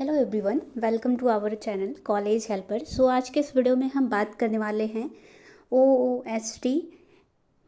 Hello everyone, welcome to our channel college helper. So आज के इस वीडियो में हम बात करने वाले हैं OOST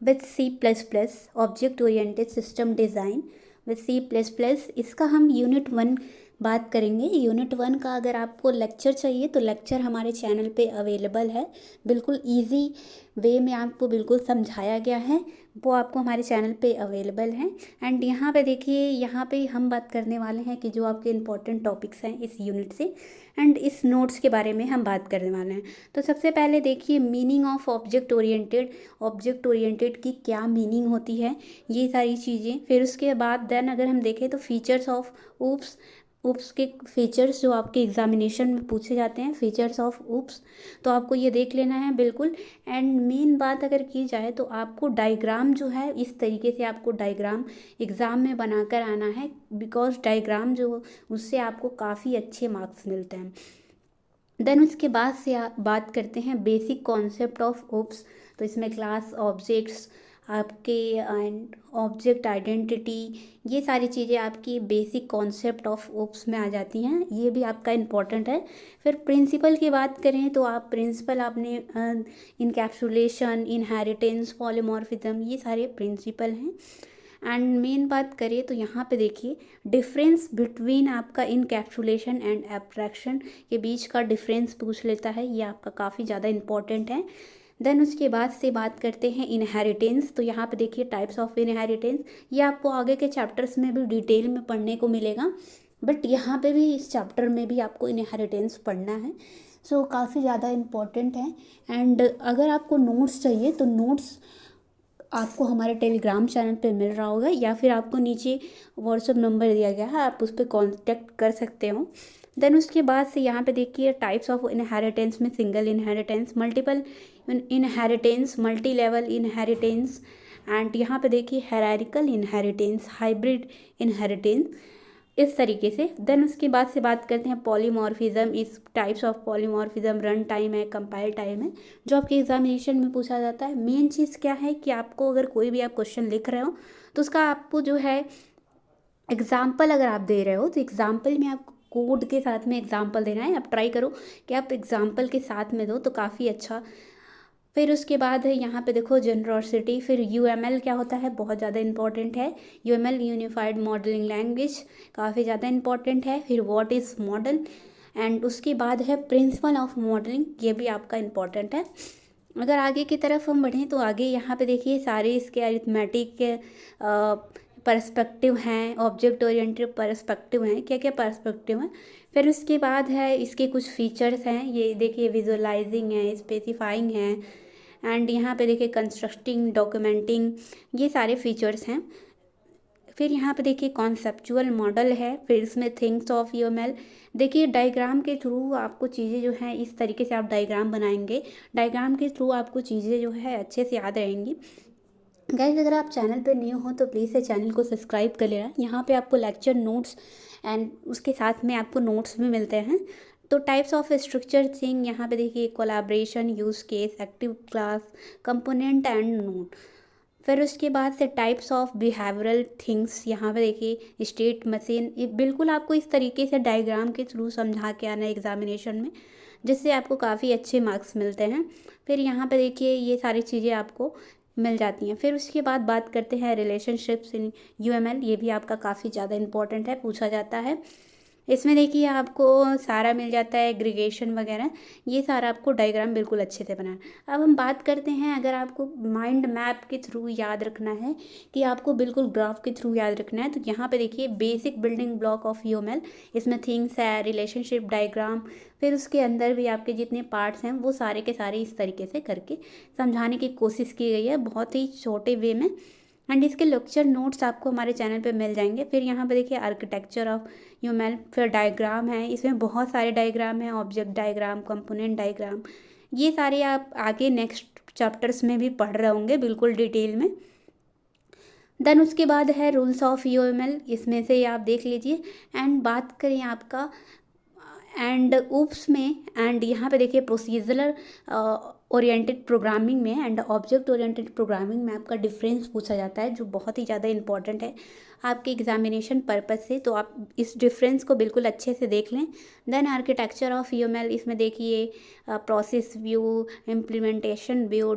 with C++ object oriented system design with C++। इसका हम यूनिट 1 बात करेंगे। यूनिट 1 का अगर आपको लेक्चर चाहिए तो लेक्चर हमारे चैनल पे अवेलेबल है। बिल्कुल इजी वे में आपको बिल्कुल समझाया गया है, वो आपको हमारे चैनल पे अवेलेबल हैं। एंड यहाँ पे देखिए, यहाँ पे हम बात करने वाले हैं कि जो आपके इम्पोर्टेंट टॉपिक्स हैं इस यूनिट से, एंड इस नोट्स के बारे में हम बात करने वाले हैं। तो सबसे पहले देखिए, मीनिंग ऑफ ऑब्जेक्ट ओरिएंटेड की क्या मीनिंग होती है, ये सारी चीज़ें। फिर उसके बाद देन अगर हम देखें तो फीचर्स ऑफ ऊप्स के फीचर्स जो आपके एग्जामिनेशन में पूछे जाते हैं, फीचर्स ऑफ ऊप्स, तो आपको ये देख लेना है बिल्कुल। एंड मेन बात अगर की जाए तो आपको डायग्राम जो है, इस तरीके से आपको डायग्राम एग्ज़ाम में बनाकर आना है, बिकॉज डायग्राम जो उससे आपको काफ़ी अच्छे मार्क्स मिलते हैं। देन उसके बाद से बात करते हैं बेसिक कॉन्सेप्ट ऑफ ओप्स। तो इसमें क्लास, ऑब्जेक्ट्स आपके एंड ऑब्जेक्ट आइडेंटिटी, ये सारी चीज़ें आपकी बेसिक कॉन्सेप्ट ऑफ ओप्स में आ जाती हैं, ये भी आपका इम्पॉर्टेंट है। फिर प्रिंसिपल की बात करें तो आप प्रिंसिपल आपने इनकैप्सुलेशन, इनहेरिटेंस, पॉलीमॉर्फिज्म, ये सारे प्रिंसिपल हैं। एंड मेन बात करें तो यहाँ पे देखिए, डिफरेंस बिटवीन आपका इनकैप्सुलेशन एंड एब्स्ट्रैक्शन के बीच का डिफरेंस पूछ लेता है, ये आपका काफ़ी ज़्यादा इंपॉर्टेंट है। देन उसके बाद से बात करते हैं इनहेरिटेंस। तो यहाँ पे देखिए टाइप्स ऑफ इनहेरिटेंस, ये आपको आगे के चैप्टर्स में भी डिटेल में पढ़ने को मिलेगा, बट यहाँ पे भी इस चैप्टर में भी आपको इनहेरिटेंस पढ़ना है। सो काफ़ी ज़्यादा इम्पॉर्टेंट है। एंड अगर आपको नोट्स चाहिए तो नोट्स आपको हमारे टेलीग्राम चैनल पे मिल रहा होगा, या फिर आपको नीचे व्हाट्सएप नंबर दिया गया है, आप उस पर कांटेक्ट कर सकते हो। देन उसके बाद से यहाँ पे देखिए टाइप्स ऑफ इनहेरिटेंस में single inheritance, multiple inheritance, multi level inheritance, and यहाँ पे देखिए हायरार्किकल इनहेरिटेंस, हाइब्रिड इनहेरिटेंस, इस तरीके से। देन उसके बाद से बात करते हैं पॉलीमॉर्फिज्म। इस types of polymorphism, run time है, कंपाइल टाइम है, जो आपके एग्जामिनेशन में पूछा जाता है। मेन चीज़ क्या है कि आपको अगर कोई भी आप क्वेश्चन लिख रहे हो तो उसका आपको जो है एग्जाम्पल अगर आप दे रहे हो तो एग्जाम्पल में आपको कोड के साथ में एग्जाम्पल देना है। आप ट्राई करो कि आप एग्जाम्पल के साथ में दो तो काफ़ी अच्छा। फिर उसके बाद है यहाँ पे देखो जनरॉसिटी। फिर यूएमएल क्या होता है, बहुत ज़्यादा इंपॉर्टेंट है। यूएमएल यूनिफाइड मॉडलिंग लैंग्वेज, काफ़ी ज़्यादा इंपॉर्टेंट है। फिर व्हाट इज़ मॉडल, एंड उसके बाद है प्रिंसिपल ऑफ मॉडलिंग, ये भी आपका इंपॉर्टेंट है। अगर आगे की तरफ हम बढ़ें तो आगे यहाँ पे देखिए सारे इसके अरिथमेटिक के पर्सपेक्टिव हैं, ऑब्जेक्ट ओरिएंटेड पर्सपेक्टिव हैं, क्या क्या पर्सपेक्टिव हैं। फिर उसके बाद है इसके कुछ फीचर्स हैं, ये देखिए विजुअलाइजिंग है, स्पेसिफाइंग है, एंड यहाँ पे देखिए कंस्ट्रक्टिंग, डॉक्यूमेंटिंग, ये सारे फीचर्स हैं। फिर यहाँ पे देखिए कॉन्सेप्चुअल मॉडल है। फिर इसमें थिंग्स ऑफ यूएमएल, देखिए डायग्राम के थ्रू आपको चीज़ें जो हैं, इस तरीके से आप डायग्राम बनाएंगे, डायग्राम के थ्रू आपको चीज़ें जो है अच्छे से याद रहेंगी। गाइस, अगर आप चैनल पर न्यू हो तो प्लीज़ से चैनल को सब्सक्राइब कर लेना। यहाँ पे आपको लेक्चर नोट्स एंड उसके साथ में आपको नोट्स भी मिलते हैं। तो टाइप्स ऑफ स्ट्रक्चर थिंग, यहाँ पे देखिए collaboration, use case, active class, component and node. फिर उसके बाद से टाइप्स ऑफ बिहेवियरल थिंग्स, यहाँ पे देखिए स्टेट मशीन, ये बिल्कुल आपको इस तरीके से डायग्राम के थ्रू समझा के आना है एग्जामिनेशन में, जिससे आपको काफ़ी अच्छे मार्क्स मिलते हैं। फिर यहाँ पे देखिए ये सारी चीज़ें आपको मिल जाती हैं। फिर उसके बाद बात करते हैं रिलेशनशिप्स इन यूएमएल, ये भी आपका काफ़ी ज़्यादा इंपॉर्टेंट है, पूछा जाता है। इसमें देखिए आपको सारा मिल जाता है, एग्रीगेशन वगैरह, ये सारा आपको डायग्राम बिल्कुल अच्छे से बनाना। अब हम बात करते हैं, अगर आपको माइंड मैप के थ्रू याद रखना है, कि आपको बिल्कुल ग्राफ के थ्रू याद रखना है, तो यहाँ पे देखिए basic building block of UML, इसमें थिंग्स है, रिलेशनशिप डायग्राम, फिर उसके अंदर भी आपके जितने पार्ट्स हैं वो सारे के सारे इस तरीके से करके समझाने की कोशिश की गई है, बहुत ही छोटे वे में। एंड इसके लेक्चर नोट्स आपको हमारे चैनल पे मिल जाएंगे। फिर यहाँ पे देखिए आर्किटेक्चर ऑफ यूएमएल, फिर डायग्राम है, इसमें बहुत सारे डायग्राम हैं, ऑब्जेक्ट डायग्राम, कंपोनेंट डायग्राम, ये सारे आप आगे नेक्स्ट चैप्टर्स में भी पढ़ रहे होंगे बिल्कुल डिटेल में। देन उसके बाद है रूल्स ऑफ यूएमएल, इसमें से आप देख लीजिए। एंड बात करें आपका एंड ऊप्स में, एंड यहाँ पे देखिए प्रोसीजरल ओरिएंटेड प्रोग्रामिंग में एंड ऑब्जेक्ट ओरिएंटेड प्रोग्रामिंग में आपका डिफरेंस पूछा जाता है, जो बहुत ही ज़्यादा इंपॉर्टेंट है आपके एग्जामिनेशन पर्पस से। तो आप इस डिफरेंस को बिल्कुल अच्छे से देख लें। देन आर्किटेक्चर ऑफ यूएमएल, इसमें देखिए process view, implementation view,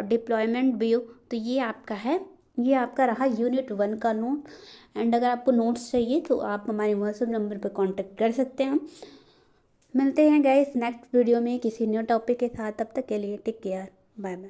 deployment view. तो ये आपका है, ये आपका रहा यूनिट 1 का नोट। एंड अगर आपको नोट्स चाहिए तो आप हमारे व्हाट्सएप नंबर पर कांटेक्ट कर सकते हैं। मिलते हैं गाइस नेक्स्ट वीडियो में किसी न्यू टॉपिक के साथ। तब तक के लिए टेक केयर, बाय बाय।